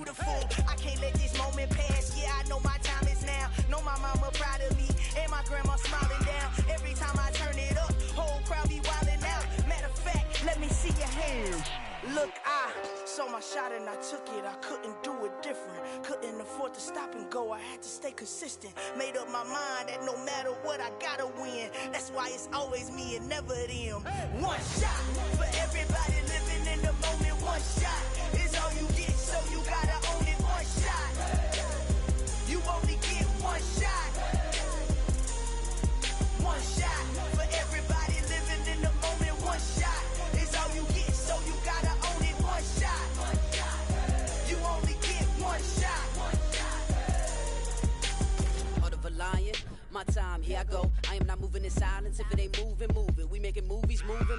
beautiful. I can't let this moment pass. Yeah, I know my time is now. Know my mama proud of me, and my grandma smiling down. Every time I turn it up, whole crowd be wildin' out. Matter of fact, let me see your hands. Look, I saw my shot and I took it. I couldn't do it different. Couldn't afford to stop and go. I had to stay consistent. Made up my mind that no matter what, I gotta win. That's why it's always me and never them. One shot for everybody living in the moment. One shot is all you get, so you gotta own it. One shot. You only get one shot. One shot for everybody living in the moment. One shot is all you get, so you gotta own it. One shot. You only get one shot. Heart of a lion, my time, here I go. I am not moving in silence. If it ain't moving, move it. We making movies, moving.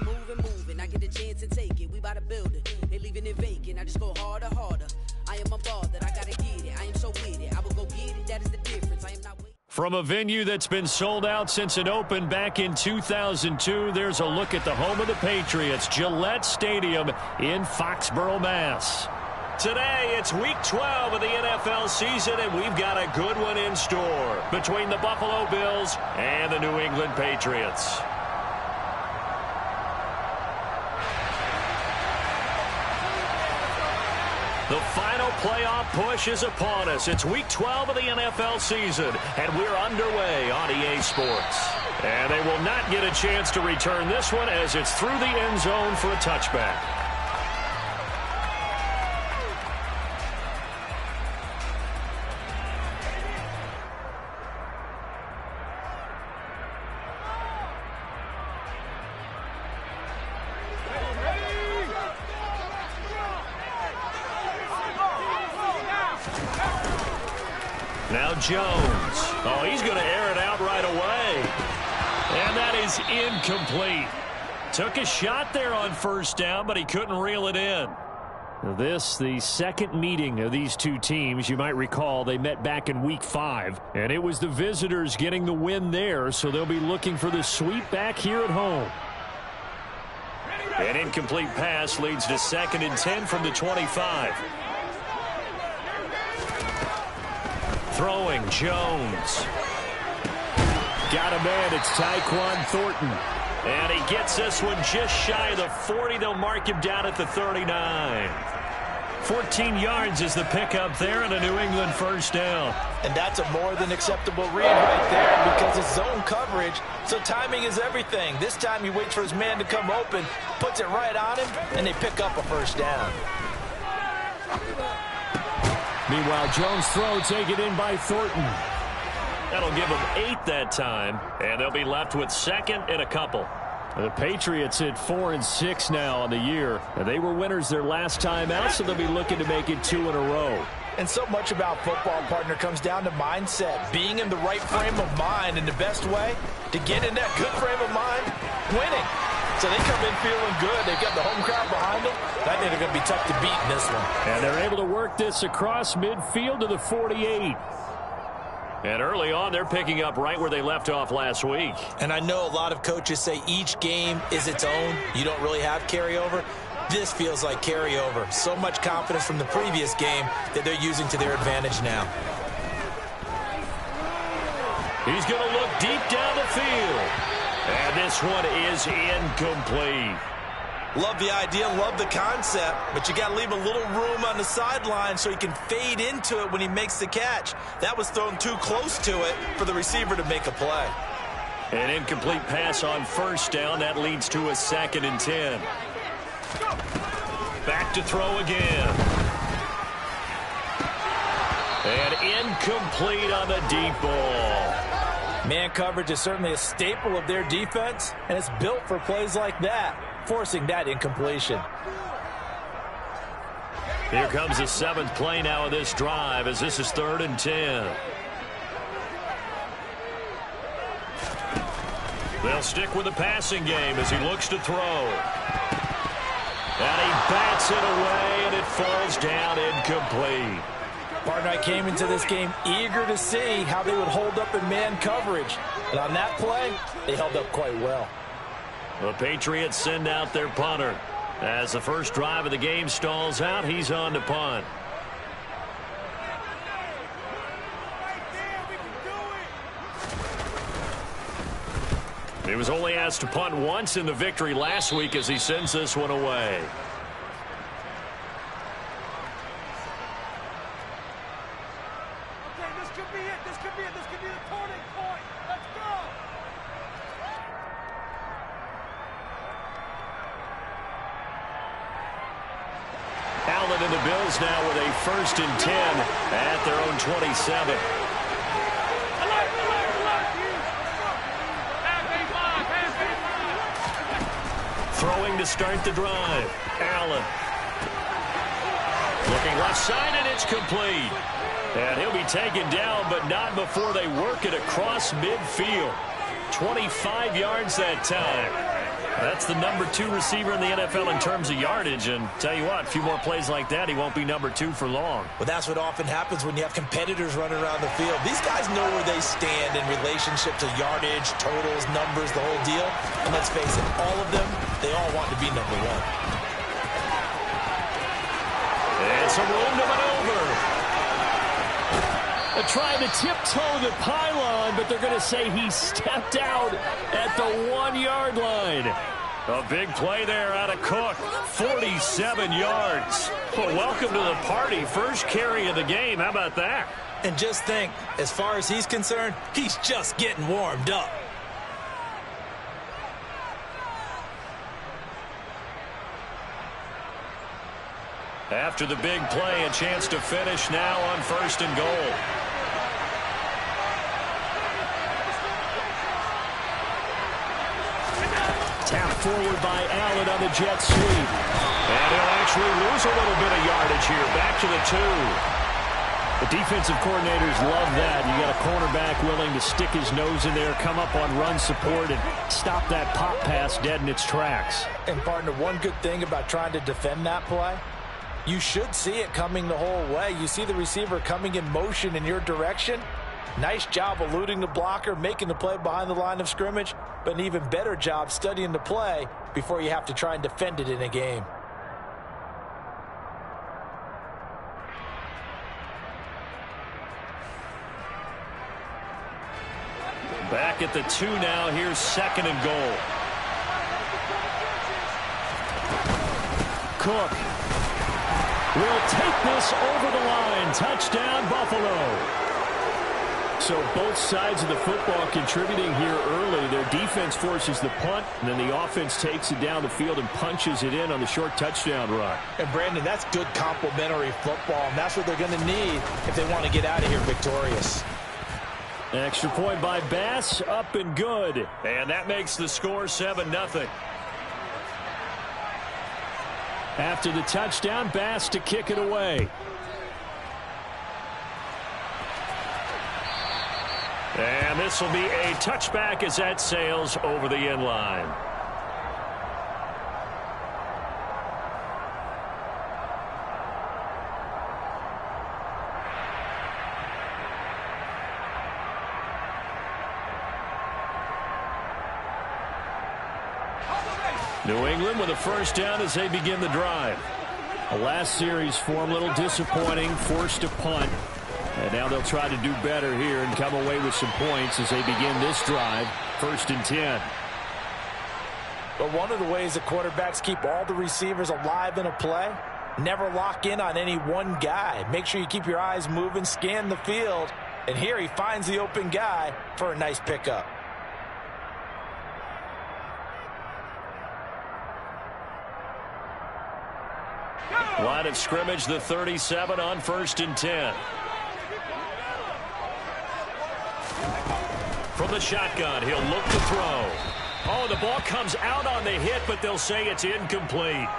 I get a chance to take it. We bout to build it. They leaving it vacant. I just go harder. I am a ball that I gotta get it. I am so with it. I will go get it. That is the difference. I am not waiting. From a venue that's been sold out since it opened back in 2002, there's a look at the home of the Patriots, Gillette Stadium in Foxborough, Mass. Today, it's Week 12 of the NFL season, and we've got a good one in store between the Buffalo Bills and the New England Patriots. The final playoff push is upon us. It's Week 12 of the NFL season, and we're underway on EA Sports. And they will not get a chance to return this one as it's through the end zone for a touchback. Now Jones. Oh, he's going to air it out right away. And that is incomplete. Took a shot there on first down, but he couldn't reel it in. This, the second meeting of these two teams. You might recall they met back in Week 5, and it was the visitors getting the win there, so they'll be looking for the sweep back here at home. An incomplete pass leads to 2nd and 10 from the 25. Throwing, Jones. Got a man, it's Tyquan Thornton. And he gets this one just shy of the 40. They'll mark him down at the 39. 14 yards is the pickup there and a New England first down. And that's a more than acceptable read right there because it's zone coverage, so timing is everything. This time he waits for his man to come open, puts it right on him, and they pick up a first down. Meanwhile, Jones' throw taken in by Thornton. That'll give them 8 that time, and they'll be left with 2nd and a couple. The Patriots at 4-6 now on the year. And they were winners their last time out, so they'll be looking to make it 2 in a row. And so much about football, partner, comes down to mindset. Being in the right frame of mind, and the best way to get in that good frame of mind, winning. So they come in feeling good. They've got the home crowd behind them. I think they're going to be tough to beat in this one. And they're able to work this across midfield to the 48. And early on, they're picking up right where they left off last week. And I know a lot of coaches say each game is its own. You don't really have carryover. This feels like carryover. So much confidence from the previous game that they're using to their advantage now. He's going to look deep down the field. And this one is incomplete. Love the idea, love the concept, but you got to leave a little room on the sideline so he can fade into it when he makes the catch. That was thrown too close to it for the receiver to make a play. An incomplete pass on first down. That leads to a 2nd and 10. Back to throw again. And incomplete on the deep ball. Man coverage is certainly a staple of their defense, and it's built for plays like that, forcing that incompletion. Here comes the 7th play now of this drive as this is 3rd and 10. They'll stick with the passing game as he looks to throw. And he bats it away, and it falls down incomplete. Partner, I came into this game eager to see how they would hold up in man coverage. And on that play, they held up quite well. The Patriots send out their punter. As the first drive of the game stalls out, he's on to punt. He was only asked to punt once in the victory last week as he sends this one away. Okay, this could be it. This could be it. This could be the turning point. Let's go. Allen and the Bills now with a 1st and 10 at their own 27. Throwing to start the drive. Allen. Looking left side, and it's complete. And he'll be taken down, but not before they work it across midfield. 25 yards that time. That's the number 2 receiver in the NFL in terms of yardage. And tell you what, a few more plays like that, he won't be number 2 for long. Well, that's what often happens when you have competitors running around the field. These guys know where they stand in relationship to yardage, totals, numbers, the whole deal. And let's face it, all of them, they all want to be number 1. And some room to maneuver. They're trying to tiptoe the pylon, but they're going to say he stepped out at the 1-yard line. A big play there out of Cook. 47 yards. Well, welcome to the party. First carry of the game. How about that? And just think, as far as he's concerned, he's just getting warmed up. After the big play, a chance to finish now on 1st and goal. Tap forward by Allen on the jet sweep. And he'll actually lose a little bit of yardage here. Back to the 2. The defensive coordinators love that. You got a cornerback willing to stick his nose in there, come up on run support, and stop that pop pass dead in its tracks. And, partner, one good thing about trying to defend that play, you should see it coming the whole way. You see the receiver coming in motion in your direction. Nice job eluding the blocker, making the play behind the line of scrimmage, but an even better job studying the play before you have to try and defend it in a game. Back at the 2 now. Here's 2nd and goal. Cook will take this over the line. Touchdown, Buffalo. So both sides of the football contributing here early. Their defense forces the punt, and then the offense takes it down the field and punches it in on the short touchdown run. And, Brandon, that's good complementary football, and that's what they're going to need if they want to get out of here victorious. An extra point by Bass, up and good. And that makes the score 7-0. After the touchdown, Bass to kick it away. And this will be a touchback as that sails over the end line. New England with a 1st down as they begin the drive. The last series for them, a little disappointing, forced to punt. And now they'll try to do better here and come away with some points as they begin this drive. 1st and 10. But one of the ways that quarterbacks keep all the receivers alive in a play, never lock in on any one guy. Make sure you keep your eyes moving, scan the field. And here he finds the open guy for a nice pickup. Line of scrimmage, the 37 on 1st and 10. From the shotgun, he'll look to throw. Oh, the ball comes out on the hit, but they'll say it's incomplete.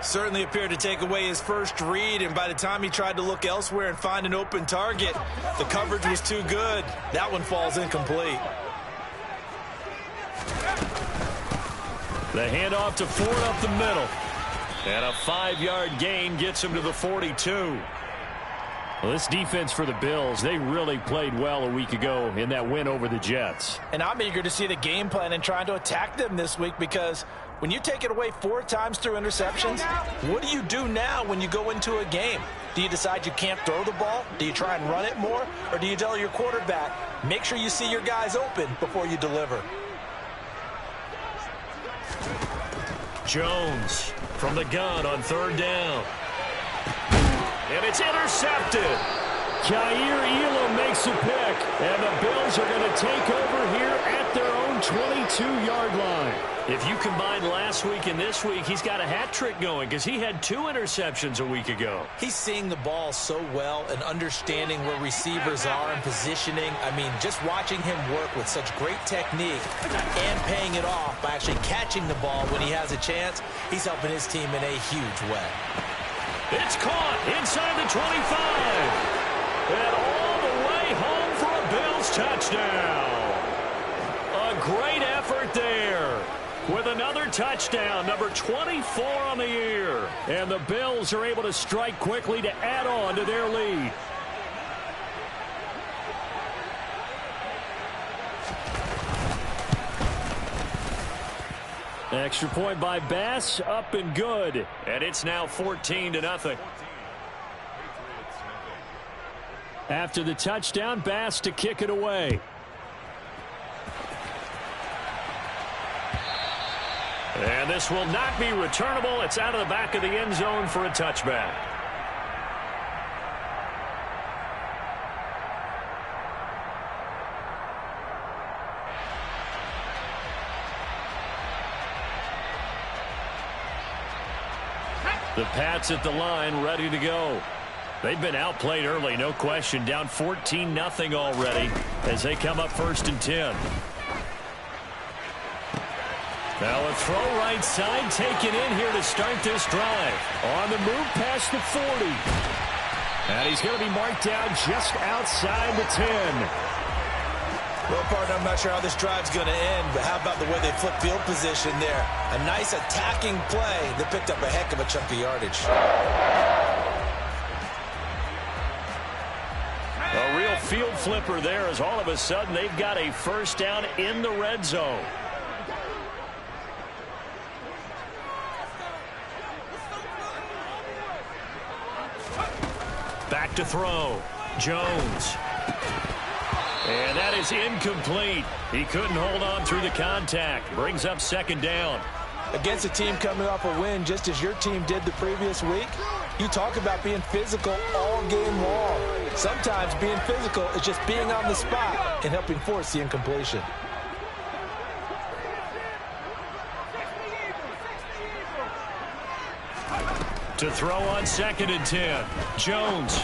Certainly appeared to take away his first read, and by the time he tried to look elsewhere and find an open target, the coverage was too good. That one falls incomplete. The handoff to Ford up the middle. And a 5-yard gain gets him to the 42. Well, this defense for the Bills, they really played well a week ago in that win over the Jets. And I'm eager to see the game plan and trying to attack them this week, because when you take it away 4 times through interceptions, what do you do now when you go into a game? Do you decide you can't throw the ball? Do you try and run it more? Or do you tell your quarterback, make sure you see your guys open before you deliver? Jones from the gun on 3rd down. And it's intercepted. Kaiir Elam makes a pick, and the Bills are going to take over here at their own 22-yard line. If you combine last week and this week, he's got a hat trick going because he had 2 interceptions a week ago. He's seeing the ball so well and understanding where receivers are and positioning. I mean, just watching him work with such great technique and paying it off by actually catching the ball when he has a chance, he's helping his team in a huge way. It's caught inside the 25. And all the way home for a Bills touchdown. A great effort there with another touchdown, number 24 on the year. And the Bills are able to strike quickly to add on to their lead. Extra point by Bass, up and good. And it's now 14-0. After the touchdown, Bass to kick it away. And this will not be returnable. It's out of the back of the end zone for a touchback. The Pats at the line, ready to go. They've been outplayed early, no question. Down 14-0 already as they come up 1st and 10. Now a throw right side taken in here to start this drive. On the move past the 40. And he's going to be marked down just outside the 10. Well, partner, I'm not sure how this drive's going to end, but how about the way they flip field position there? A nice attacking play that picked up a heck of a chunk of yardage. A real field flipper there as all of a sudden they've got a 1st down in the red zone. Back to throw. Jones. And that is incomplete. He couldn't hold on through the contact. Brings up 2nd down. Against a team coming off a win just as your team did the previous week, you talk about being physical all game long. Sometimes being physical is just being on the spot and helping force the incompletion. To throw on 2nd and 10. Jones.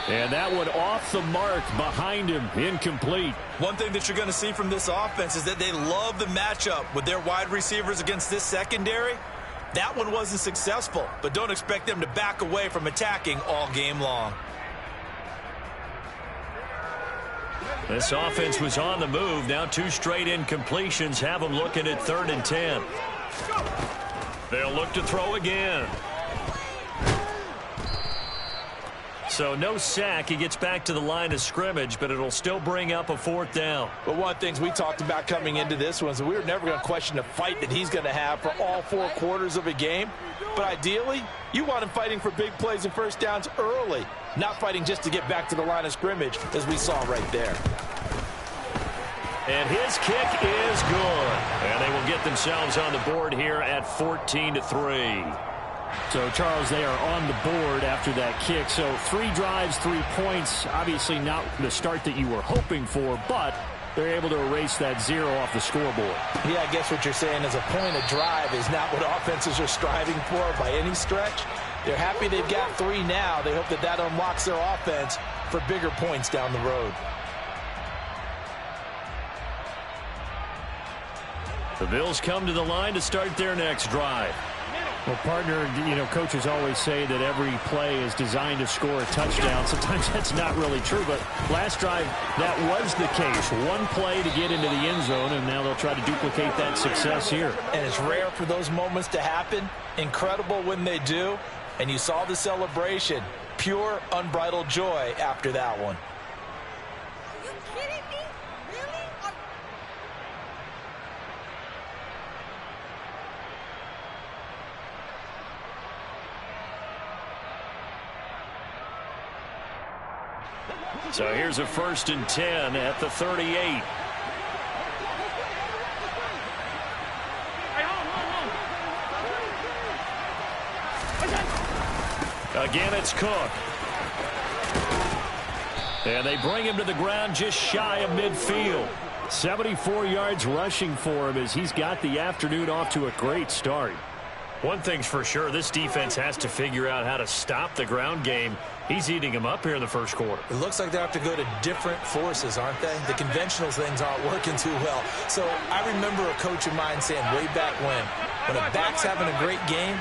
And that one off the mark behind him. Incomplete. One thing that you're going to see from this offense is that they love the matchup with their wide receivers against this secondary. That one wasn't successful, but don't expect them to back away from attacking all game long. This offense was on the move. Now 2 straight incompletions have them looking at 3rd and 10. They'll look to throw again. So no sack. He gets back to the line of scrimmage, but it'll still bring up a 4th down. But one of the things we talked about coming into this one is that we were never going to question the fight that he's going to have for all 4 quarters of a game. But ideally, you want him fighting for big plays and 1st downs early, not fighting just to get back to the line of scrimmage, as we saw right there. And his kick is good. And they will get themselves on the board here at 14-3. So, Charles, they are on the board after that kick. So 3 drives, 3 points. Obviously not the start that you were hoping for, but they're able to erase that 0 off the scoreboard. Yeah, I guess what you're saying is a point of drive is not what offenses are striving for by any stretch. They're happy they've got 3 now. They hope that that unlocks their offense for bigger points down the road. The Bills come to the line to start their next drive. Well, partner, you know, coaches always say that every play is designed to score a touchdown. Sometimes that's not really true, but last drive, that was the case. 1 play to get into the end zone, and now they'll try to duplicate that success here. And it's rare for those moments to happen. Incredible when they do. And you saw the celebration. Pure, unbridled joy after that one. Are you kidding me? Really? So here's a 1st and 10 at the 38. Again, it's Cook. And they bring him to the ground just shy of midfield. 74 yards rushing for him as he's got the afternoon off to a great start. One thing's for sure, this defense has to figure out how to stop the ground game. He's eating him up here in the first quarter. It looks like they have to go to different forces, aren't they? The conventional things aren't working too well. So I remember a coach of mine saying way back when a back's having a great game,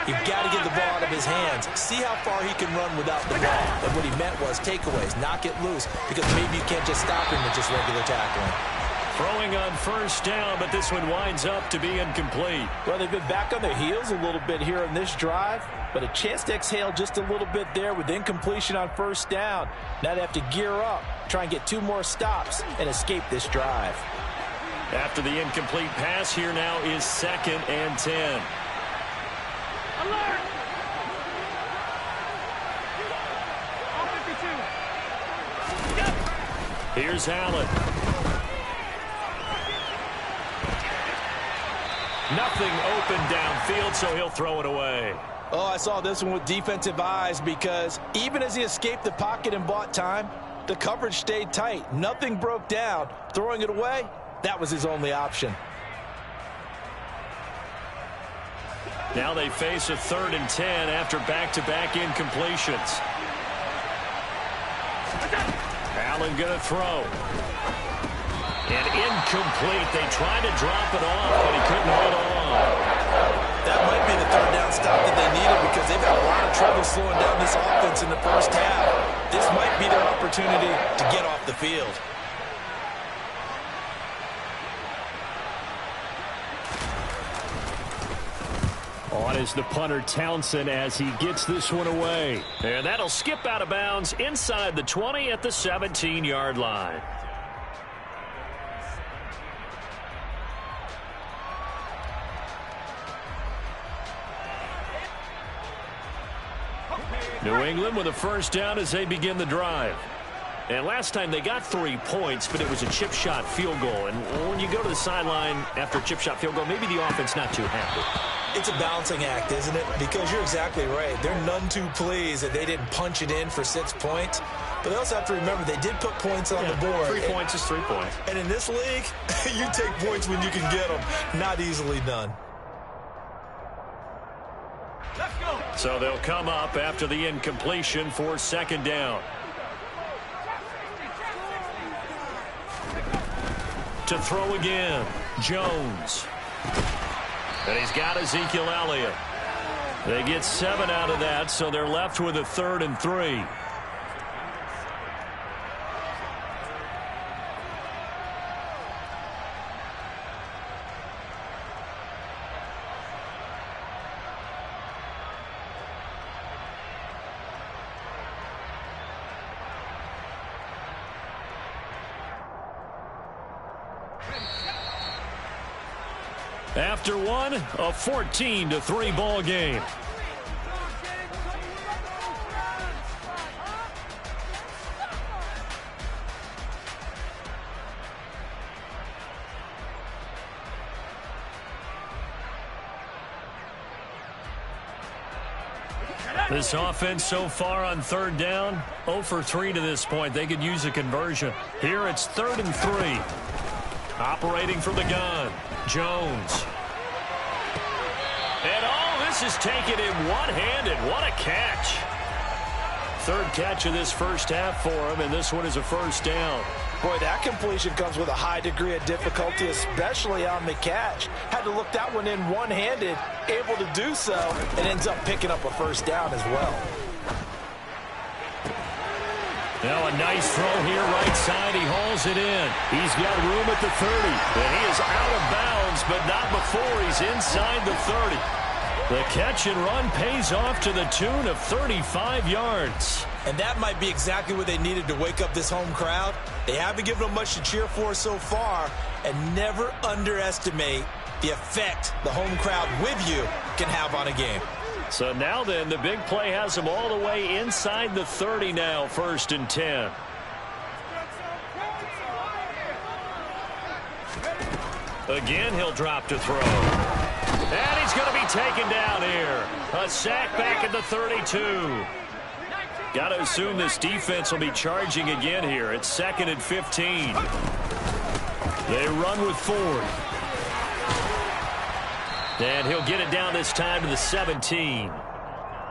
you've got to get the ball out of his hands. See how far he can run without the ball. And what he meant was takeaways, knock it loose, because maybe you can't just stop him with just regular tackling. Throwing on first down, but this one winds up to be incomplete. Well, they've been back on their heels a little bit here on this drive, but a chance to exhale just a little bit there with incompletion on first down. Now they have to gear up, try and get 2 more stops, and escape this drive. After the incomplete pass, here now is 2nd and 10. Alert! All 52. Here's Allen. Nothing open downfield, so he'll throw it away. Oh, I saw this one with defensive eyes because even as he escaped the pocket and bought time, the coverage stayed tight. Nothing broke down. Throwing it away, that was his only option. Now they face a 3rd and 10 after back-to-back incompletions. Allen going to throw. And incomplete. They tried to drop it off, but he couldn't hold on. That might be the 3rd down stop that they needed because they've had a lot of trouble slowing down this offense in the first half. This might be their opportunity to get off the field. On is the punter Townsend as he gets this one away. And that'll skip out of bounds inside the 20 at the 17-yard line. New England with a first down as they begin the drive. And last time they got 3 points, but it was a chip shot field goal. And when you go to the sideline after a chip shot field goal, maybe the offense not too happy. It's a balancing act, isn't it? Because you're exactly right. They're none too pleased that they didn't punch it in for 6 points. But they also have to remember they did put points on the board. 3 points is 3 points. And in this league, you take points when you can get them. Not easily done. Let's go. So they'll come up after the incompletion for 2nd down. To throw again, Jones. And he's got Ezekiel Elliott. They get 7 out of that, so they're left with a 3rd and 3. After one, a 14-3 ball game. This offense so far on 3rd down, 0 for 3 to this point. They could use a conversion. Here it's 3rd and 3. Operating from the gun, Jones. And all this is taken in one-handed. What a catch. 3rd catch of this first half for him, and this one is a first down. Boy, that completion comes with a high degree of difficulty, especially on the catch. Had to look that one in one-handed, able to do so, and ends up picking up a first down as well. Now a nice throw here right side. He hauls it in. He's got room at the 30. And he is out of bounds, but not before he's inside the 30. The catch and run pays off to the tune of 35 yards. And that might be exactly what they needed to wake up this home crowd. They haven't given them much to cheer for so far, and never underestimate the effect the home crowd with you can have on a game. So now then, the big play has them all the way inside the 30 now, 1st and 10. Again, he'll drop to throw. And he's going to be taken down here. A sack back at the 32. Got to assume this defense will be charging again here. It's 2nd and 15. They run with Ford. And he'll get it down this time to the 17.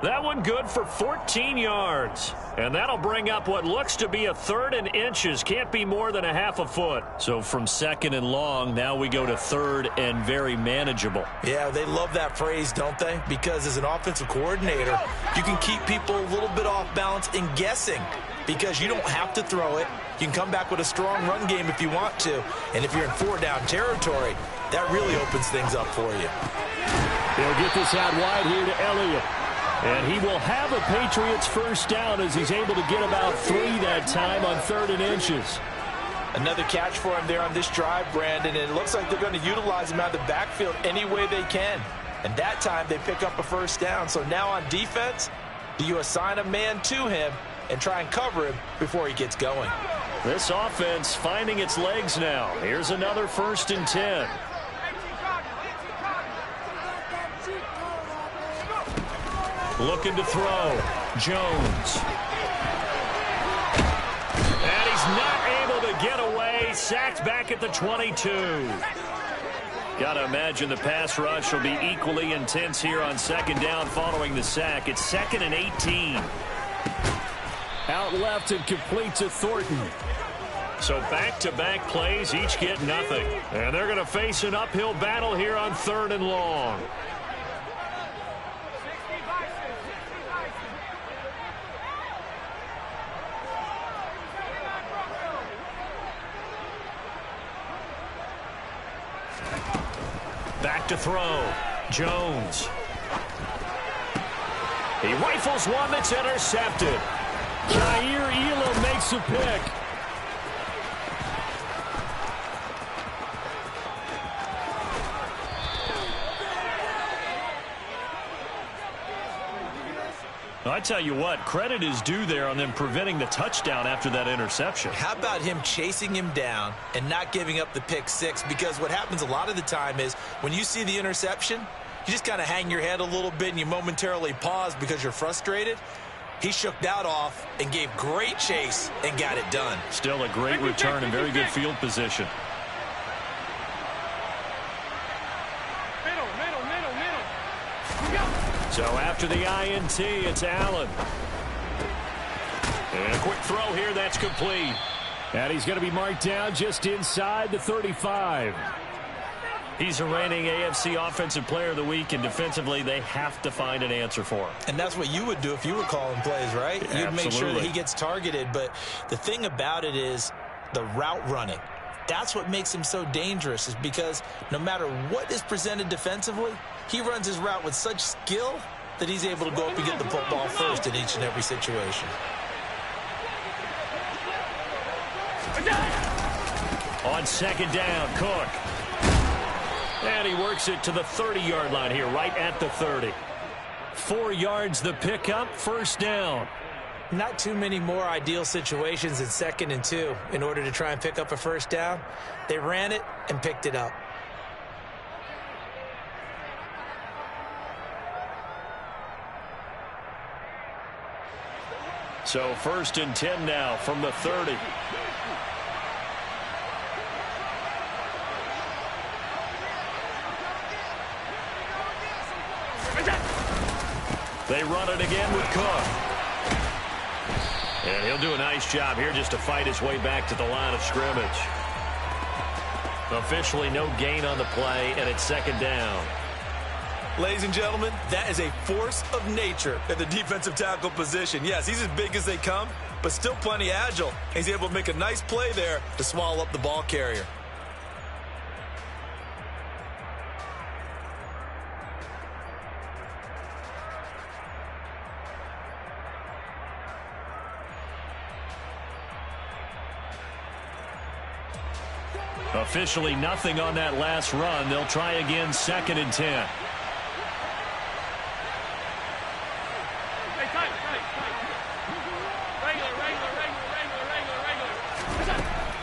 That one good for 14 yards. And that'll bring up what looks to be a 3rd and inches. Can't be more than a half a foot. So from 2nd and long, now we go to 3rd and very manageable. Yeah, they love that phrase, don't they? Because as an offensive coordinator, you can keep people a little bit off balance and guessing. Because you don't have to throw it. You can come back with a strong run game if you want to. And if you're in 4-down territory, that really opens things up for you. They'll get this out wide here to Elliott. And he will have a Patriots first down as he's able to get about 3 that time on 3rd and inches. Another catch for him there on this drive, Brandon, and it looks like they're going to utilize him out of the backfield any way they can. And that time they pick up a first down. So now on defense, do you assign a man to him and try and cover him before he gets going? This offense finding its legs now. Here's another 1st and 10. Looking to throw. Jones. And he's not able to get away. Sacked back at the 22. Got to imagine the pass rush will be equally intense here on 2nd down following the sack. It's 2nd and 18. Out left and complete to Thornton. So back-to-back plays, each get nothing. And they're going to face an uphill battle here on 3rd and long. Back to throw. Jones. He rifles one that's intercepted. Jair Elam makes a pick. I tell you what, credit is due there on them preventing the touchdown after that interception. How about him chasing him down and not giving up the pick 6? Because what happens a lot of the time is when you see the interception, you just kind of hang your head a little bit and you momentarily pause because you're frustrated. He shook that off and gave great chase and got it done. Still a great return and very good field position. So after the INT, it's Allen. And a quick throw here, that's complete. And he's going to be marked down just inside the 35. He's a reigning AFC Offensive Player of the Week, and defensively, they have to find an answer for him. And that's what you would do if you were calling plays, right? Absolutely. You'd make sure that he gets targeted. But the thing about it is the route running. That's what makes him so dangerous, is because no matter what is presented defensively, he runs his route with such skill that he's able to go up and get the football first in each and every situation. On 2nd down, Cook. And he works it to the 30-yard line here, right at the 30. 4 yards the pickup, first down. Not too many more ideal situations in 2nd and 2 in order to try and pick up a first down. They ran it and picked it up. So 1st and 10 now from the 30. They run it again with Cook. And he'll do a nice job here just to fight his way back to the line of scrimmage. Officially no gain on the play, and it's 2nd down. Ladies and gentlemen, that is a force of nature at the defensive tackle position. Yes, he's as big as they come, but still plenty agile. He's able to make a nice play there to swallow up the ball carrier. Officially nothing on that last run. They'll try again, 2nd and 10.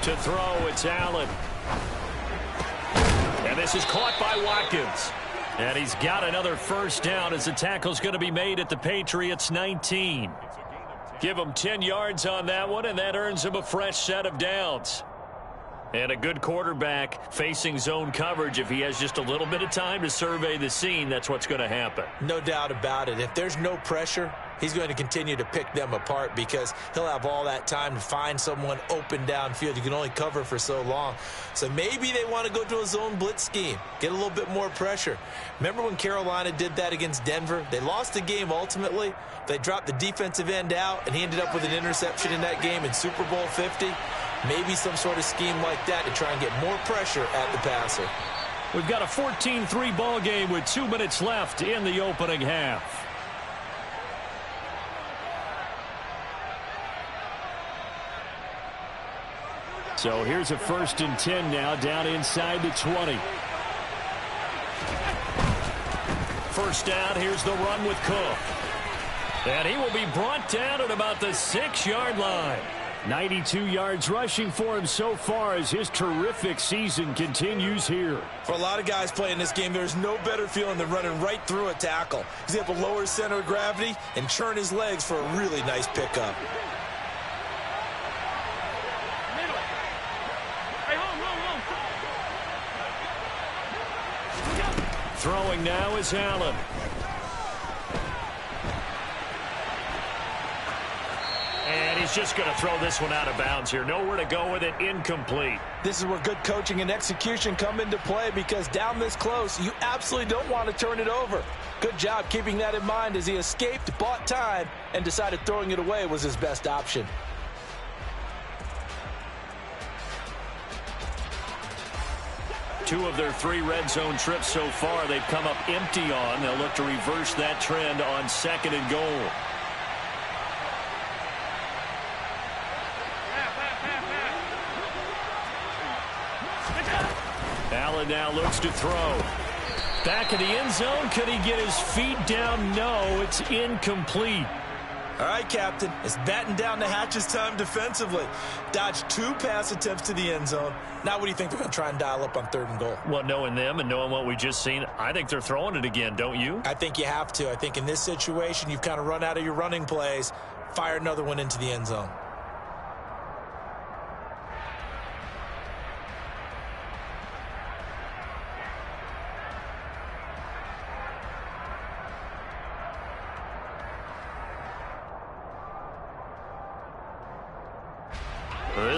To throw, it's Allen. And this is caught by Watkins. And he's got another first down as the tackle's going to be made at the Patriots 19. Give him 10 yards on that one, and that earns him a fresh set of downs. And a good quarterback facing zone coverage, if he has just a little bit of time to survey the scene, that's what's going to happen. No doubt about it. If there's no pressure, he's going to continue to pick them apart because he'll have all that time to find someone open downfield. You can only cover for so long. So maybe they want to go to a zone blitz scheme, get a little bit more pressure. Remember when Carolina did that against Denver? They lost the game ultimately. They dropped the defensive end out, and he ended up with an interception in that game in Super Bowl 50. Maybe some sort of scheme like that to try and get more pressure at the passer. We've got a 14-3 ball game with 2 minutes left in the opening half. So here's a 1st and 10 now, down inside the 20. First down, here's the run with Cook. And he will be brought down at about the 6-yard line. 92 yards rushing for him so far as his terrific season continues here. For a lot of guys playing this game, there's no better feeling than running right through a tackle. He's able to lower his center of gravity and churn his legs for a really nice pickup. Throwing now is Allen. And he's just going to throw this one out of bounds here. Nowhere to go with it. Incomplete. This is where good coaching and execution come into play because down this close, you absolutely don't want to turn it over. Good job keeping that in mind as he escaped, bought time, and decided throwing it away was his best option. Two of their 3 red zone trips so far, they've come up empty on. They'll look to reverse that trend on 2nd and goal. Allen now looks to throw. Back in the end zone. Could he get his feet down? No, it's incomplete. All right, Captain, it's batten down the hatches time defensively. Dodged 2 pass attempts to the end zone. Now what do you think they're going to try and dial up on 3rd and goal? Well, knowing them and knowing what we just seen, I think they're throwing it again, don't you? I think you have to. I think in this situation, you've kind of run out of your running plays. Fire another one into the end zone.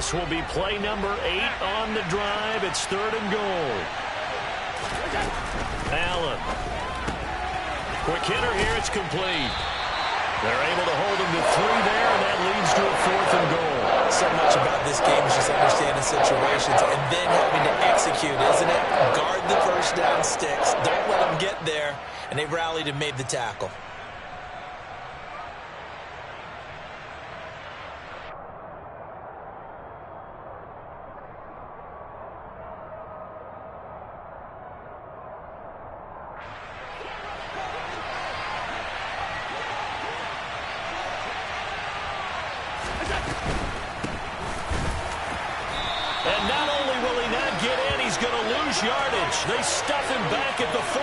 This will be play number 8 on the drive. It's 3rd and goal. Allen. Quick hitter here. It's complete. They're able to hold him to 3 there, and that leads to a 4th and goal. So much about this game is just understanding situations and then having to execute, isn't it? Guard the first down sticks. Don't let them get there. And they rallied and made the tackle. And not only will he not get in, he's going to lose yardage. They stuff him back at the 4.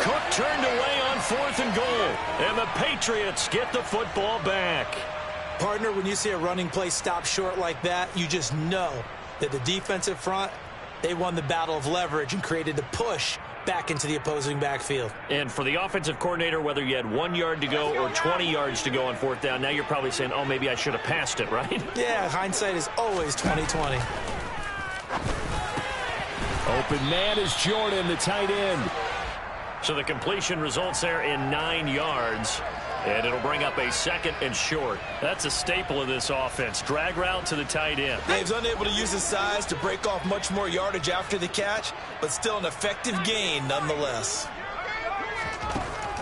Cook turned away on 4th and goal. And the Patriots get the football back. Partner, when you see a running play stop short like that, you just know that the defensive front, they won the battle of leverage and created the push back into the opposing backfield. And for the offensive coordinator, whether you had 1 yard to go or 20 yards to go on 4th down, now you're probably saying, oh, maybe I should have passed it, right? Yeah, hindsight is always 20/20. Open man is Jordan, the tight end. So the completion results there in 9 yards. And it'll bring up a 2nd and short. That's a staple of this offense. Drag route to the tight end. Dave's unable to use his size to break off much more yardage after the catch, but still an effective gain nonetheless.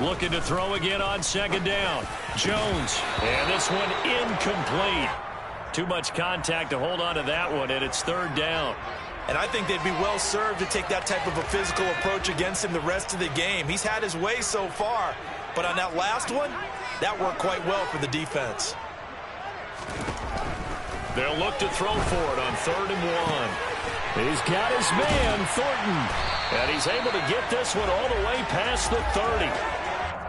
Looking to throw again on 2nd down. Jones. And this one incomplete. Too much contact to hold on to that one, and it's 3rd down. And I think they'd be well served to take that type of a physical approach against him the rest of the game. He's had his way so far, but on that last one, that worked quite well for the defense. They'll look to throw for it on 3rd and 1. He's got his man, Thornton. And he's able to get this one all the way past the 30.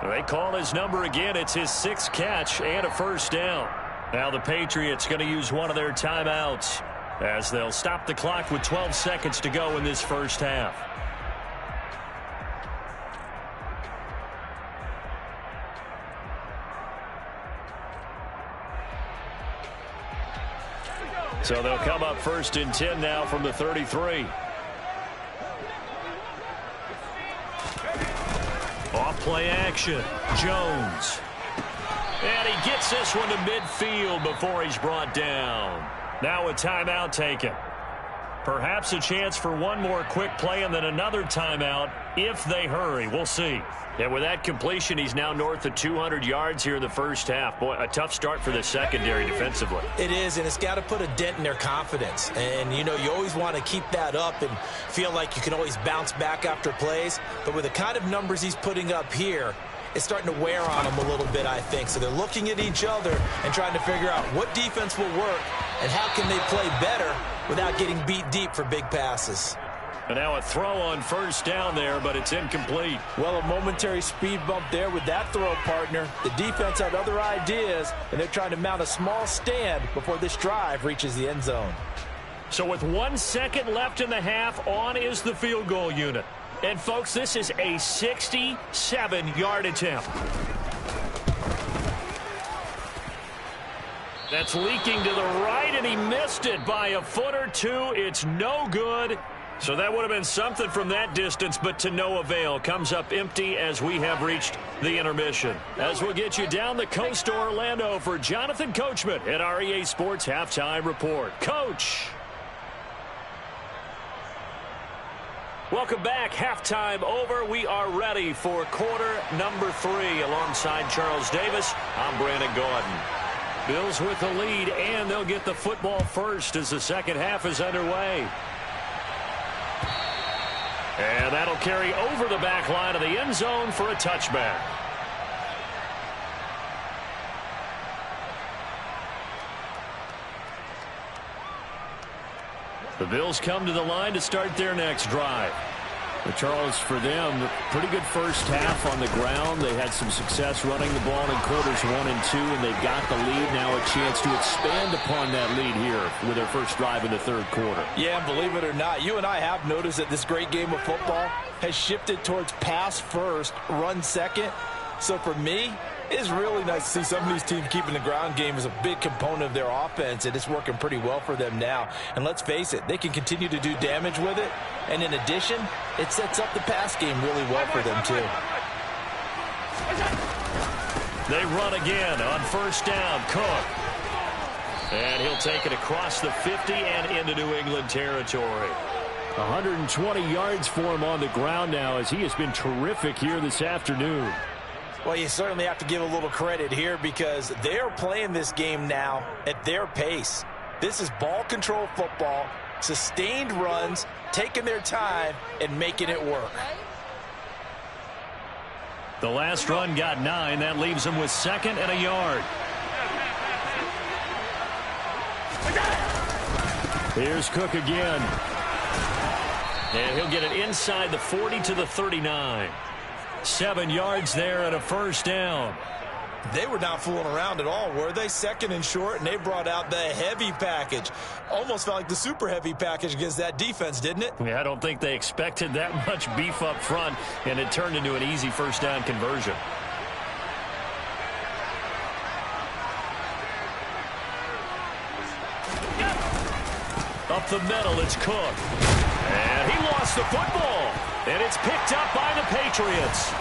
They call his number again. It's his 6th catch and a first down. Now the Patriots going to use one of their timeouts as they'll stop the clock with 12 seconds to go in this first half. So they'll come up 1st and 10 now from the 33. Off play action. Jones. And he gets this one to midfield before he's brought down. Now a timeout taken. Perhaps a chance for one more quick play and then another timeout if they hurry. We'll see. And with that completion, he's now north of 200 yards here in the first half. Boy, a tough start for the secondary defensively. It is, and it's got to put a dent in their confidence. And, you know, you always want to keep that up and feel like you can always bounce back after plays. But with the kind of numbers he's putting up here, it's starting to wear on them a little bit, I think. So they're looking at each other and trying to figure out what defense will work and how can they play better without getting beat deep for big passes. And now a throw on first down there, but it's incomplete. Well, a momentary speed bump there with that throw, partner. The defense had other ideas, and they're trying to mount a small stand before this drive reaches the end zone. So with 1 second left in the half, on is the field goal unit. And, folks, this is a 67-yard attempt. That's leaking to the right, and he missed it by a foot or two. It's no good. So that would have been something from that distance, but to no avail. Comes up empty as we have reached the intermission. As we'll get you down the coast to Orlando for Jonathan Coachman at our EA Sports Halftime Report. Coach. Welcome back. Halftime over. We are ready for quarter number 3 alongside Charles Davis. I'm Brandon Gaudin. Bills with the lead, and they'll get the football first as the second half is underway. And that'll carry over the back line of the end zone for a touchback. The Bills come to the line to start their next drive. But Charles, for them, pretty good first half on the ground. They had some success running the ball in quarters 1 and 2, and they've got the lead. Now a chance to expand upon that lead here with their first drive in the third quarter. Yeah, and believe it or not, you and I have noticed that this great game of football has shifted towards pass first, run second. So for me, it's really nice to see some of these teams keeping the ground game as a big component of their offense, and it's working pretty well for them now. And let's face it, they can continue to do damage with it. And in addition, it sets up the pass game really well for them, too. They run again on first down. Cook. And he'll take it across the 50 and into New England territory. 120 yards for him on the ground now, as he has been terrific here this afternoon. Well, you certainly have to give a little credit here because they're playing this game now at their pace. This is ball control football, sustained runs, taking their time, and making it work. The last run got 9. That leaves him with 2nd and a yard. Here's Cook again. And he'll get it inside the 40 to the 39. 7 yards there and a first down. They were not fooling around at all, were they? 2nd and short, and they brought out the heavy package. Almost felt like the super heavy package against that defense, didn't it? Yeah, I don't think they expected that much beef up front, and it turned into an easy first down conversion. Up the middle, it's Cook. And he lost the football. And it's picked up by the Patriots.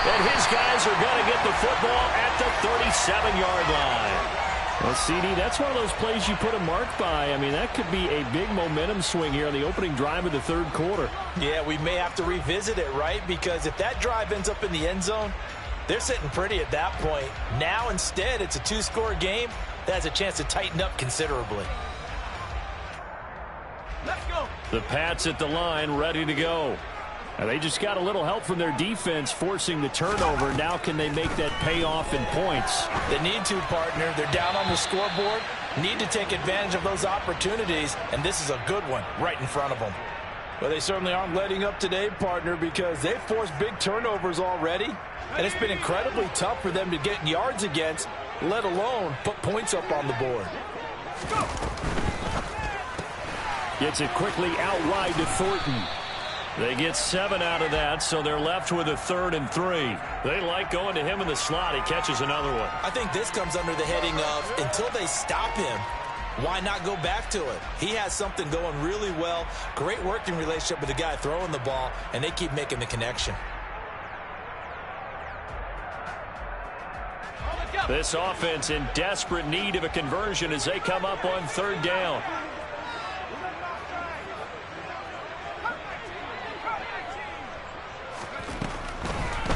And his guys are going to get the football at the 37-yard line. Well, CD, that's one of those plays you put a mark by. I mean, that could be a big momentum swing here on the opening drive of the third quarter. Yeah, we may have to revisit it, right? Because if that drive ends up in the end zone, they're sitting pretty at that point. Now, instead, it's a 2-score game that has a chance to tighten up considerably. Let's go. The Pats at the line, ready to go. And they just got a little help from their defense forcing the turnover. Now can they make that pay off in points? They need to, partner. They're down on the scoreboard. Need to take advantage of those opportunities, and this is a good one right in front of them. Well, they certainly aren't letting up today, partner, because they've forced big turnovers already, and it's been incredibly tough for them to get yards against, let alone put points up on the board. Gets it quickly out wide to Thornton. They get 7 out of that, so they're left with a 3rd and 3. They like going to him in the slot. He catches another one. I think this comes under the heading of until they stop him, why not go back to it? He has something going really well. Great working relationship with the guy throwing the ball, and they keep making the connection. This offense in desperate need of a conversion as they come up on 3rd down.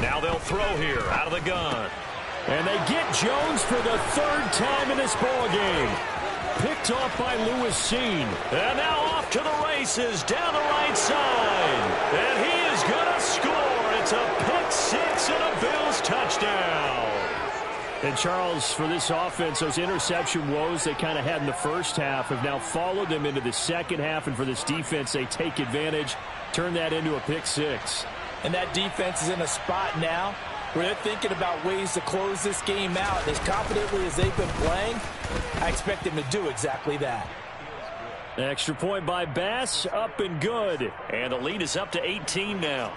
Now they'll throw here out of the gun. And they get Jones for the 3rd time in this ball game. Picked off by Lewis Cine. And now off to the races down the right side. And he is going to score. It's a pick 6 and a Bills touchdown. And Charles, for this offense, those interception woes they kind of had in the first half have now followed them into the second half. And for this defense, they take advantage, turn that into a pick 6. And that defense is in a spot now where they're thinking about ways to close this game out. As confidently as they've been playing, I expect them to do exactly that. Extra point by Bass, up and good. And the lead is up to 18 now.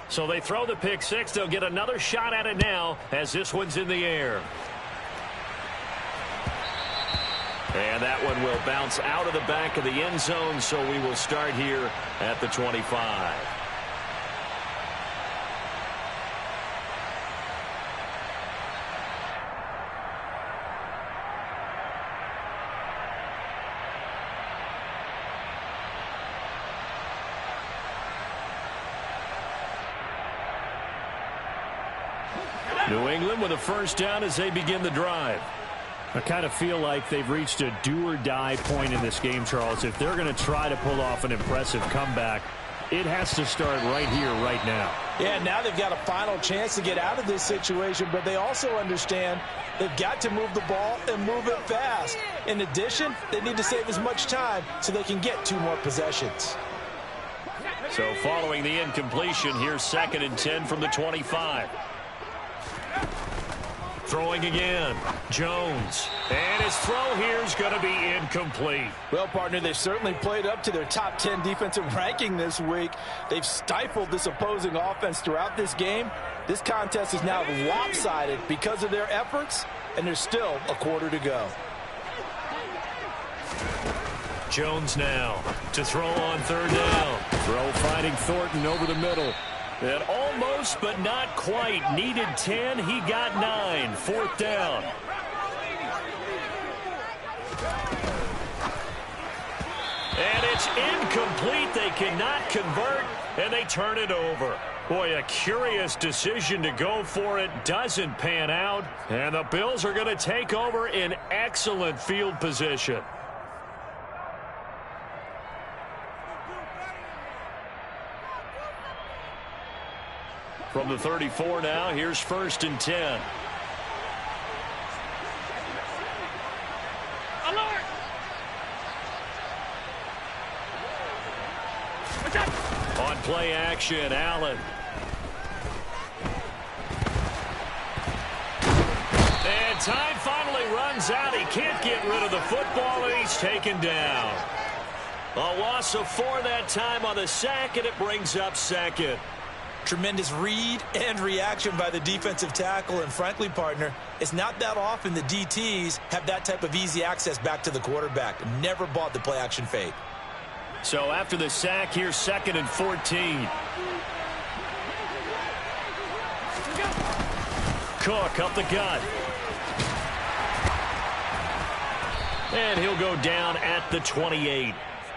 So they throw the pick 6. They'll get another shot at it now as this one's in the air. And that one will bounce out of the back of the end zone, so we will start here at the 25. New England with a 1st down as they begin the drive. I kind of feel like they've reached a do-or-die point in this game, Charles. If they're going to try to pull off an impressive comeback, it has to start right here, right now. Yeah, now they've got a final chance to get out of this situation, but they also understand they've got to move the ball and move it fast. In addition, they need to save as much time so they can get 2 more possessions. So following the incompletion, here's 2nd and 10 from the 25. Throwing again, Jones. And his throw here is going to be incomplete. Well, partner, they've certainly played up to their top 10 defensive ranking this week. They've stifled this opposing offense throughout this game. This contest is now lopsided because of their efforts, and there's still a quarter to go. Jones now to throw on 3rd down. Throw finding Thornton over the middle. And almost, but not quite. Needed 10. He got 9. 4th down. And it's incomplete. They cannot convert, and they turn it over. Boy, a curious decision to go for it. Doesn't pan out. And the Bills are going to take over in excellent field position. From the 34 now, here's 1st and 10. Alert! On play action, Allen. And time finally runs out. He can't get rid of the football, and he's taken down. A loss of 4 that time on the sack, and it brings up 2nd. Tremendous read and reaction by the defensive tackle, and frankly, partner, it's not that often the DTs have that type of easy access back to the quarterback. Never bought the play action fake. So after the sack, here's 2nd and 14. Cook up the gut. And he'll go down at the 28.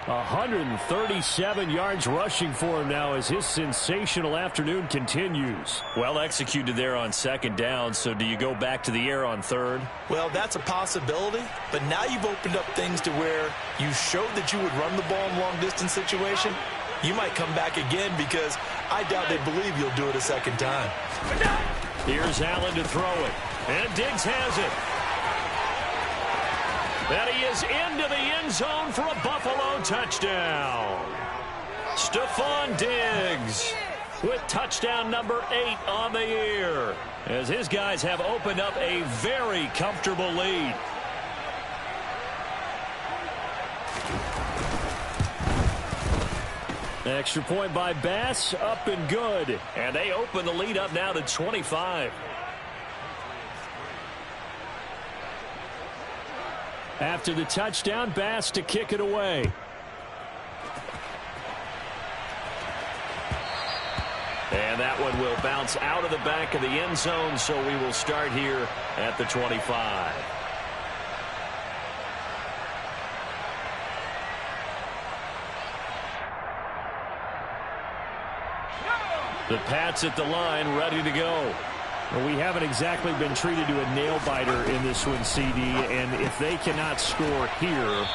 137 yards rushing for him now as his sensational afternoon continues. Well executed there on second down, so do you go back to the air on third? Well, that's a possibility, but now you've opened up things to where you showed that you would run the ball in long-distance situation. You might come back again because I doubt they believe you'll do it a second time. Here's Allen to throw it, and Diggs has it. And he is into the end zone for a Buffalo touchdown. Stephon Diggs with touchdown number 8 on the year, as his guys have opened up a very comfortable lead. Extra point by Bass, up and good. And they open the lead up now to 25. After the touchdown, Bass to kick it away. And that one will bounce out of the back of the end zone, so we will start here at the 25. The Pats at the line, ready to go. Well, we haven't exactly been treated to a nail-biter in this one, CD, and if they cannot score here,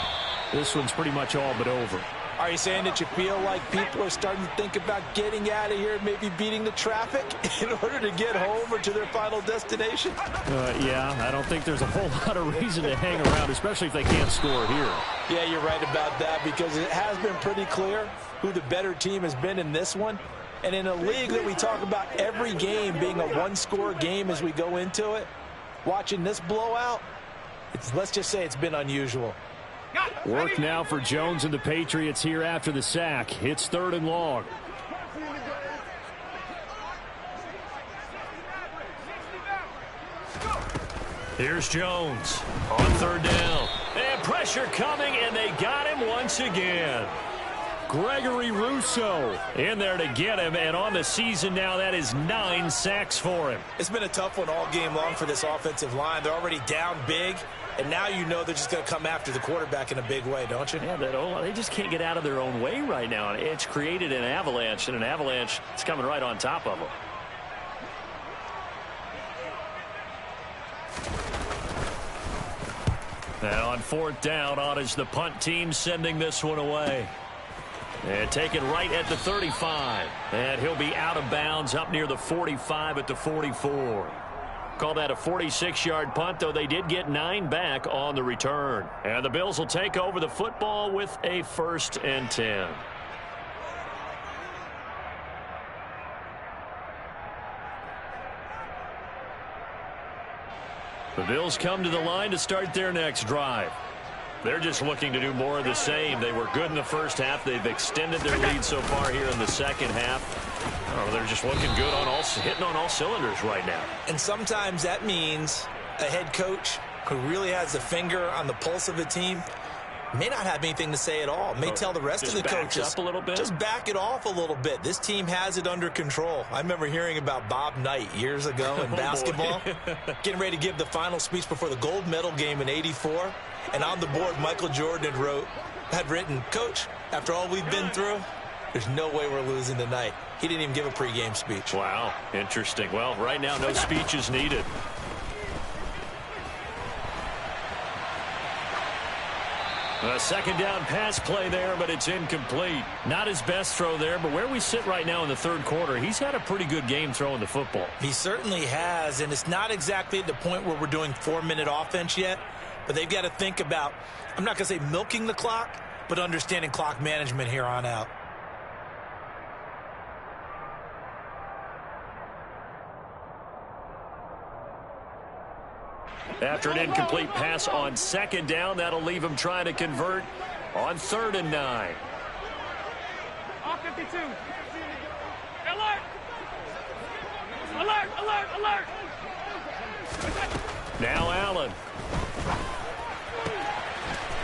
this one's pretty much all but over. Are you saying that you feel like people are starting to think about getting out of here, maybe beating the traffic in order to get home or to their final destination? Yeah, I don't think there's a whole lot of reason to hang around, especially if they can't score here. Yeah, you're right about that, because it has been pretty clear who the better team has been in this one. And in a league that we talk about every game being a one-score game as we go into it, watching this blowout, let's just say it's been unusual. Work now for Jones and the Patriots here after the sack. It's 3rd and long. Here's Jones on 3rd down. And pressure coming, and they got him once again. Gregory Rousseau in there to get him, and on the season now, that is 9 sacks for him. It's been a tough one all game long for this offensive line. They're already down big, and now you know they're just going to come after the quarterback in a big way, don't you? Yeah, they just can't get out of their own way right now. It's created an avalanche, and an avalanche is coming right on top of them. Now on 4th down, on is the punt team sending this one away. And taken right at the 35. And he'll be out of bounds up near the 45 at the 44. Call that a 46-yard punt, though they did get 9 back on the return. And the Bills will take over the football with a 1st and 10. The Bills come to the line to start their next drive. They're just looking to do more of the same. They were good in the first half. They've extended their lead so far here in the second half. Oh, they're just looking good hitting on all cylinders right now. And sometimes that means a head coach who really has a finger on the pulse of a team may not have anything to say at all. May tell the rest of the coaches, up a little bit. Just back it off a little bit. This team has it under control. I remember hearing about Bob Knight years ago in basketball, getting ready to give the final speech before the gold medal game in '84. And on the board, Michael Jordan had written, "Coach, after all we've been through, there's no way we're losing tonight." He didn't even give a pregame speech. Wow, interesting. Well, right now, no speech is needed. A 2nd down pass play there, but it's incomplete. Not his best throw there, but where we sit right now in the 3rd quarter, he's had a pretty good game throwing the football. He certainly has, and it's not exactly at the point where we're doing 4-minute offense yet, but they've got to think about, I'm not going to say milking the clock, but understanding clock management here on out. After an incomplete pass on 2nd down, that'll leave him trying to convert on 3rd and 9. On 52. Alert! Alert! Alert! Alert! Now Allen.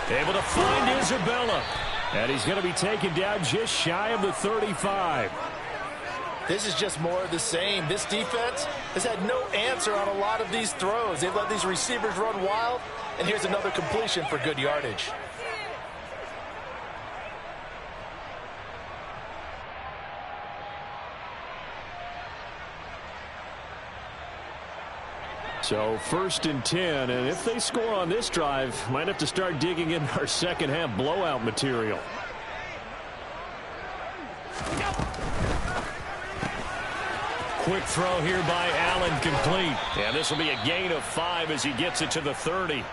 Able to find Isabella. And he's going to be taken down just shy of the 35. This is just more of the same. This defense has had no answer on a lot of these throws. They've let these receivers run wild, and here's another completion for good yardage. So 1st and 10, and if they score on this drive, might have to start digging in our second half blowout material. Quick throw here by Allen, complete. And this will be a gain of 5 as he gets it to the 30.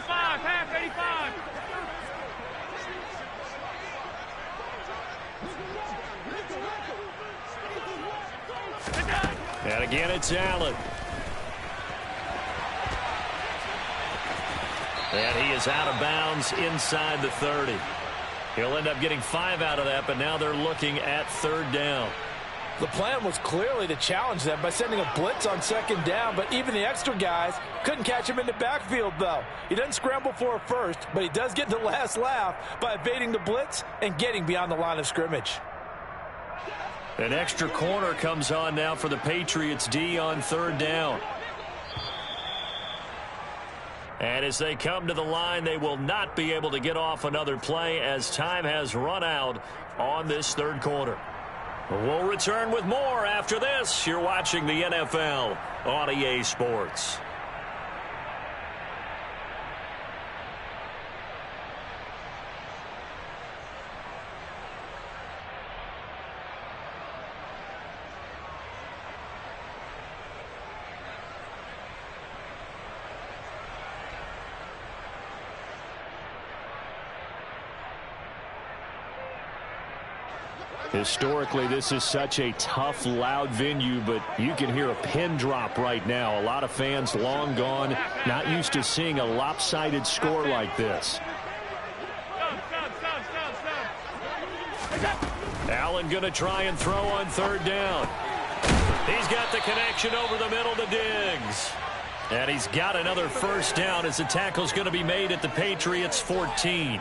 Half 85. And again, it's Allen. And he is out of bounds inside the 30. He'll end up getting 5 out of that, but now they're looking at 3rd down. The plan was clearly to challenge them by sending a blitz on 2nd down, but even the extra guys couldn't catch him in the backfield, though. He doesn't scramble for a first, but he does get the last laugh by evading the blitz and getting beyond the line of scrimmage. An extra corner comes on now for the Patriots D on 3rd down. And as they come to the line, they will not be able to get off another play as time has run out on this 3rd quarter. We'll return with more after this. You're watching the NFL on EA Sports. Historically, this is such a tough, loud venue, but you can hear a pin drop right now. A lot of fans long gone, not used to seeing a lopsided score like this. Allen going to try and throw on 3rd down. He's got the connection over the middle to Diggs. And he's got another 1st down as the tackle's going to be made at the Patriots 14.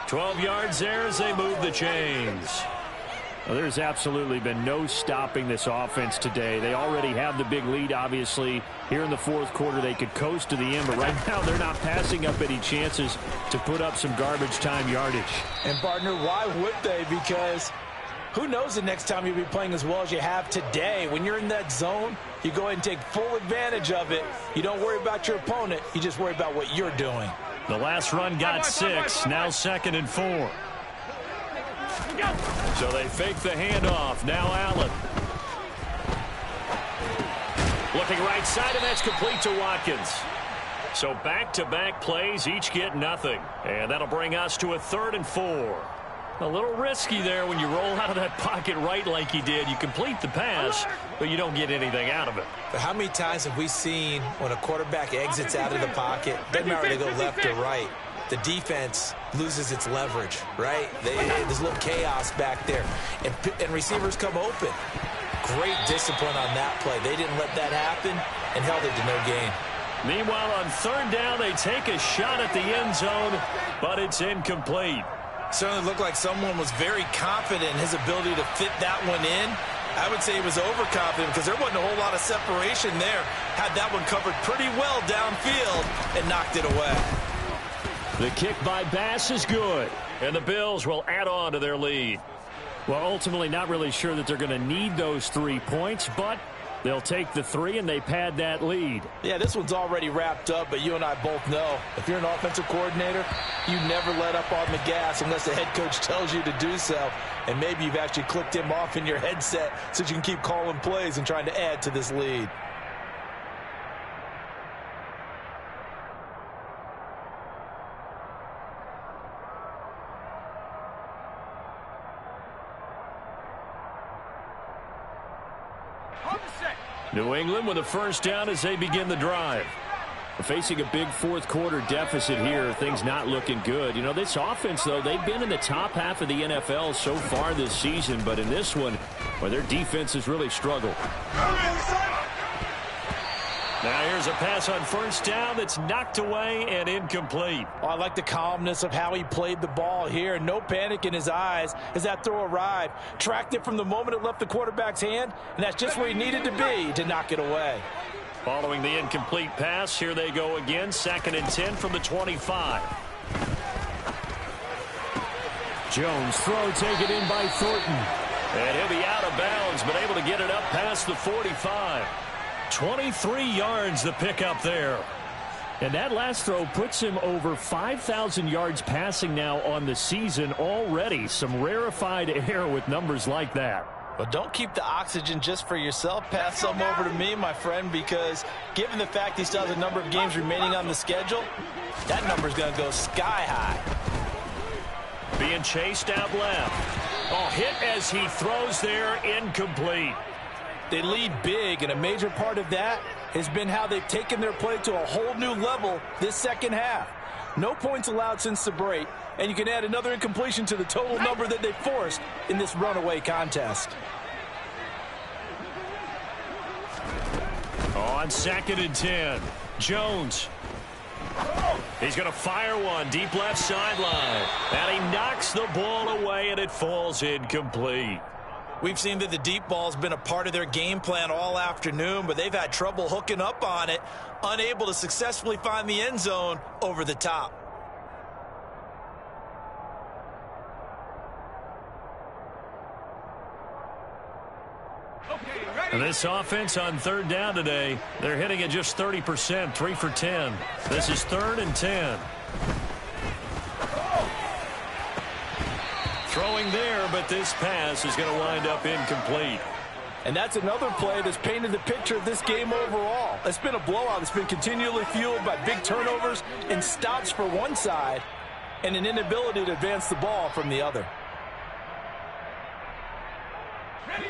12 yards there as they move the chains. Well, there's absolutely been no stopping this offense today. They already have the big lead, obviously. Here in the 4th quarter, they could coast to the end, but right now they're not passing up any chances to put up some garbage time yardage. And, partner, why would they? Because who knows the next time you'll be playing as well as you have today. When you're in that zone, you go ahead and take full advantage of it. You don't worry about your opponent. You just worry about what you're doing. The last run got 6, now 2nd and 4. So they fake the handoff. Now Allen. Looking right side, and that's complete to Watkins. So back-to-back plays, each get nothing. And that'll bring us to a 3rd and 4. A little risky there when you roll out of that pocket right like he did. You complete the pass, but you don't get anything out of it. But how many times have we seen when a quarterback exits out of the pocket, doesn't matter if they go left or right, the defense loses its leverage, right? There's a little chaos back there, and receivers come open. Great discipline on that play. They didn't let that happen and held it to no gain. Meanwhile, on 3rd down, they take a shot at the end zone, but it's incomplete. Certainly looked like someone was very confident in his ability to fit that one in. I would say he was overconfident because there wasn't a whole lot of separation there. Had that one covered pretty well downfield and knocked it away. The kick by Bass is good, and the Bills will add on to their lead. Well, ultimately not really sure that they're going to need those 3 points, but they'll take the 3 and they pad that lead. Yeah, this one's already wrapped up, but you and I both know if you're an offensive coordinator, you never let up on the gas unless the head coach tells you to do so. And maybe you've actually clicked him off in your headset so you can keep calling plays and trying to add to this lead. New England with a 1st down as they begin the drive. Facing a big 4th quarter deficit here, things not looking good. You know, this offense, though, they've been in the top half of the NFL so far this season, but in this one, well, their defense has really struggled. Now here's a pass on first down that's knocked away and incomplete. Oh, I like the calmness of how he played the ball here. No panic in his eyes as that throw arrived. Tracked it from the moment it left the quarterback's hand, and that's just where he needed to be to knock it away. Following the incomplete pass, here they go again. 2nd and 10 from the 25. Jones throw taken in by Thornton. And he'll be out of bounds, but able to get it up past the 45. 23 yards the pickup there. And that last throw puts him over 5,000 yards passing now on the season already. Some rarefied air with numbers like that. But don't keep the oxygen just for yourself. Pass some over to me, my friend, because given the fact he still has a number of games remaining on the schedule, that number's going to go sky high. Being chased out left. Oh, hit as he throws there, incomplete. They lead big, and a major part of that has been how they've taken their play to a whole new level this second half. No points allowed since the break, and you can add another incompletion to the total number that they forced in this runaway contest. On 2nd and 10, Jones. He's going to fire one deep left sideline. And he knocks the ball away, and it falls incomplete. We've seen that the deep ball's been a part of their game plan all afternoon, but they've had trouble hooking up on it, unable to successfully find the end zone over the top. This offense on 3rd down today, they're hitting at just 30%, 3 for 10. This is 3rd and 10. Throwing there, but this pass is going to wind up incomplete. And that's another play that's painted the picture of this game overall. It's been a blowout. It's been continually fueled by big turnovers and stops for one side and an inability to advance the ball from the other. Ready.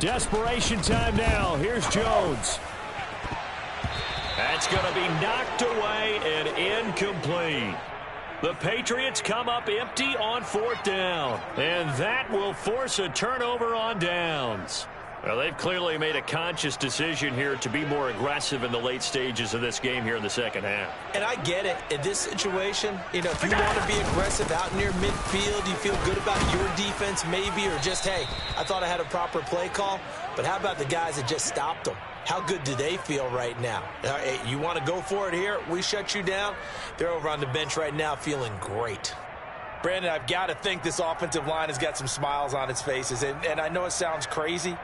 Desperation time now. Here's Jones. That's going to be knocked away and incomplete. The Patriots come up empty on 4th down, and that will force a turnover on downs. Well, they've clearly made a conscious decision here to be more aggressive in the late stages of this game here in the second half. And I get it. In this situation, if you want to be aggressive out near midfield, you feel good about your defense maybe, or just, hey, I thought I had a proper play call. But how about the guys that just stopped them? How good do they feel right now? Hey, you want to go for it here? We shut you down. They're over on the bench right now feeling great. Brandon, I've got to think this offensive line has got some smiles on its faces. And I know it sounds crazy,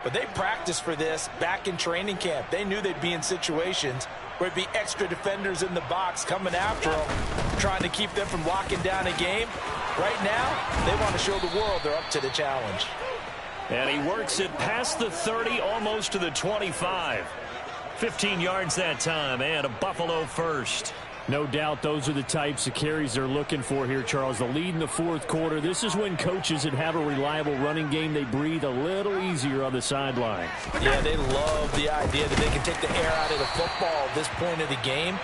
but they practiced for this back in training camp. They knew they'd be in situations where it'd be extra defenders in the box coming after them, trying to keep them from locking down a game. Right now, they want to show the world they're up to the challenge. And he works it past the 30, almost to the 25. 15 yards that time, and a Buffalo first. No doubt those are the types of carries they're looking for here, Charles. The lead in the 4th quarter. This is when coaches that have a reliable running game, they breathe a little easier on the sideline. Yeah, they love the idea that they can take the air out of the football at this point of the game.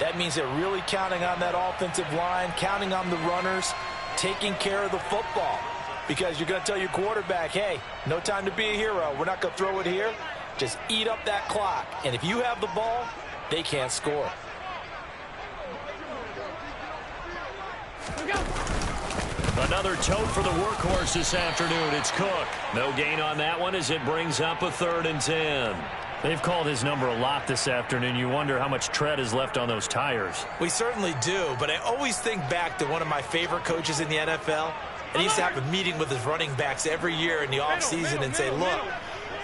That means they're really counting on that offensive line, counting on the runners, taking care of the football. Because you're going to tell your quarterback, hey, no time to be a hero. We're not going to throw it here. Just eat up that clock. And if you have the ball, they can't score. Another tote for the workhorse this afternoon. It's Cook. No gain on that one as it brings up a 3rd and 10. They've called his number a lot this afternoon. You wonder how much tread is left on those tires. We certainly do, but I always think back to one of my favorite coaches in the NFL. And he used to have a meeting with his running backs every year in the offseason and say, look,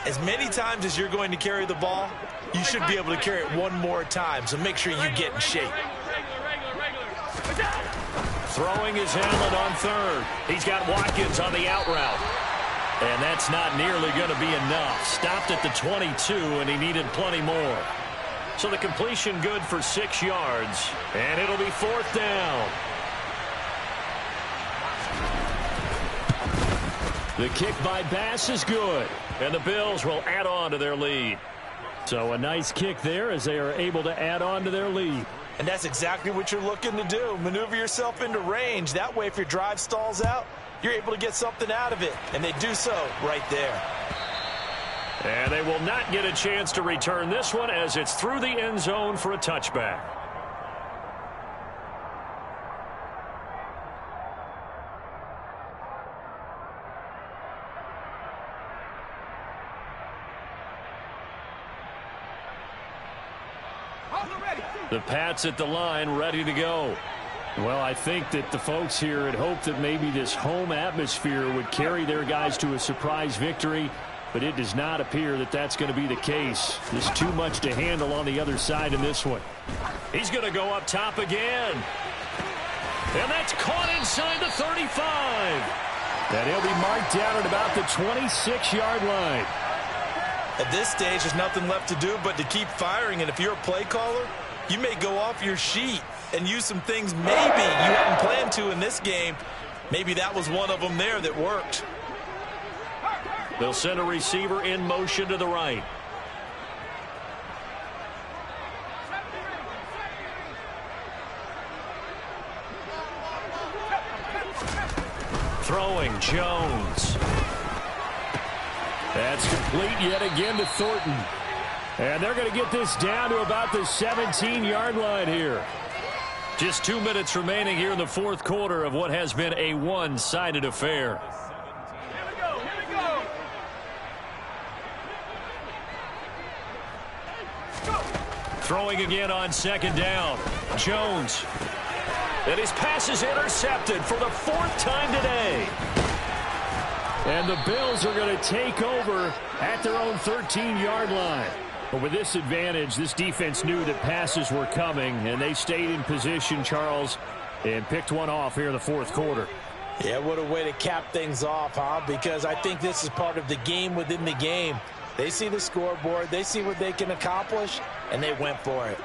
as many times as you're going to carry the ball, you should be able to carry it one more time, so make sure you get in shape. Throwing his Allen on 3rd. He's got Watkins on the out route. And that's not nearly going to be enough. Stopped at the 22, and he needed plenty more. So the completion good for 6 yards, and it'll be 4th down. The kick by Bass is good, and the Bills will add on to their lead. So a nice kick there as they are able to add on to their lead. And that's exactly what you're looking to do. Maneuver yourself into range. That way, if your drive stalls out, you're able to get something out of it, and they do so right there. And they will not get a chance to return this one as it's through the end zone for a touchback. The Pats at the line, ready to go. Well, I think that the folks here had hoped that maybe this home atmosphere would carry their guys to a surprise victory, but it does not appear that that's going to be the case. There's too much to handle on the other side in this one. He's going to go up top again. And that's caught inside the 35. And he'll be marked down at about the 26-yard line. At this stage, there's nothing left to do but to keep firing, and if you're a play caller, you may go off your sheet and use some things maybe you hadn't planned to in this game. Maybe that was one of them there that worked. They'll send a receiver in motion to the right. Throwing, Jones. That's complete yet again to Thornton. And they're going to get this down to about the 17-yard line here. Just 2 minutes remaining here in the fourth quarter of what has been a one-sided affair. Here we go. Throwing again on second down. Jones. And his pass is intercepted for the fourth time today. And the Bills are going to take over at their own 13-yard line. But with this advantage, this defense knew that passes were coming, and they stayed in position, Charles, and picked one off here in the fourth quarter. Yeah, what a way to cap things off, huh? Because I think this is part of the game within the game. They see the scoreboard, they see what they can accomplish, and they went for it.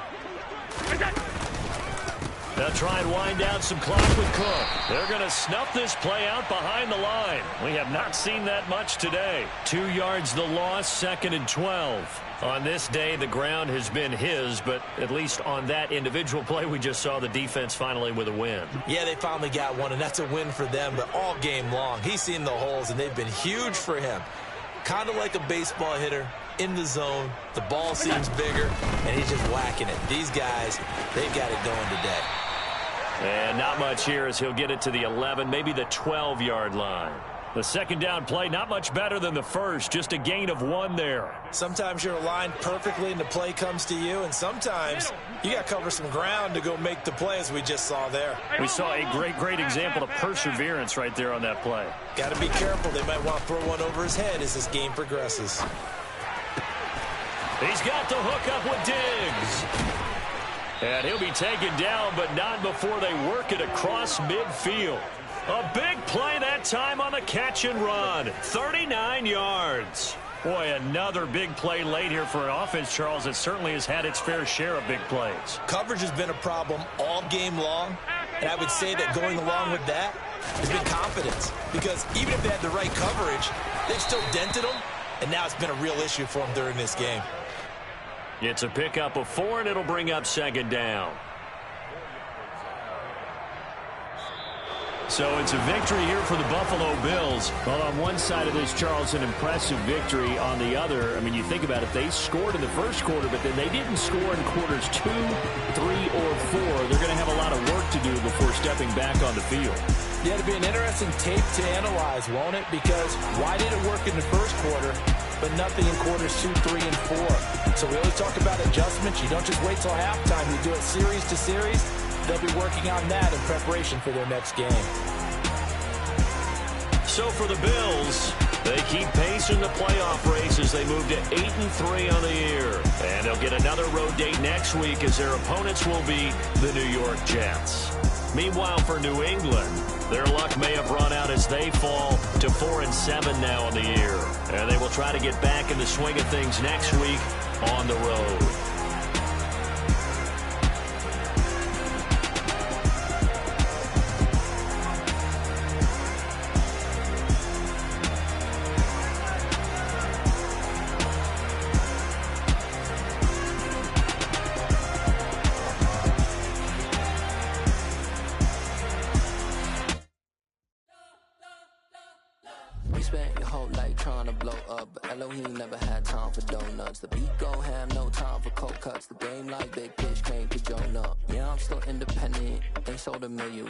They'll try and wind down some clock with Cook. They're going to snuff this play out behind the line. We have not seen that much today. 2 yards the loss, 2nd and 12. On this day, the ground has been his, but at least on that individual play, we just saw the defense finally with a win. Yeah, they finally got one, and that's a win for them, but all game long, he's seen the holes, and they've been huge for him. Kind of like a baseball hitter in the zone. The ball seems bigger, and he's just whacking it. These guys, they've got it going today. And not much here as he'll get it to the 11, maybe the 12-yard line. The second down play, not much better than the first, just a gain of 1 there. Sometimes you're aligned perfectly and the play comes to you, and sometimes you got to cover some ground to go make the play, as we just saw there. We saw a great example of perseverance right there on that play. Got to be careful. They might want to throw one over his head as this game progresses. He's got the hook up with Diggs. And he'll be taken down, but not before they work it across midfield. A big play that time on the catch and run. 39 yards. Boy, another big play late here for an offense, Charles, that certainly has had its fair share of big plays. Coverage has been a problem all game long, and I would say that going along with that has been confidence. Because even if they had the right coverage, they've still dented them, and now it's been a real issue for them during this game. It's a pickup of 4, and it'll bring up second down. So it's a victory here for the Buffalo Bills. Well, on one side of this, Charles, an impressive victory. On the other, I mean, you think about it, they scored in the first quarter, but then they didn't score in quarters 2, 3, or 4. They're going to have a lot of work to do before stepping back on the field. Yeah, it'll be an interesting tape to analyze, won't it? Because why did it work in the first quarter, but nothing in quarters 2, 3, and 4? So we always talk about adjustments. You don't just wait till halftime. You do it series to series. They'll be working on that in preparation for their next game. So for the Bills, they keep pace in the playoff race as they move to 8-3 on the year. And they'll get another road date next week as their opponents will be the New York Jets. Meanwhile, for New England, their luck may have run out as they fall to 4-7 now on the year. And they will try to get back in the swing of things next week on the road. spent your whole life trying to blow up, but Elohim never had time for donuts. The beat go ham, no time for cold cuts. The game like Big Pitch came to Jonah. Yeah, I'm still independent, ain't sold a million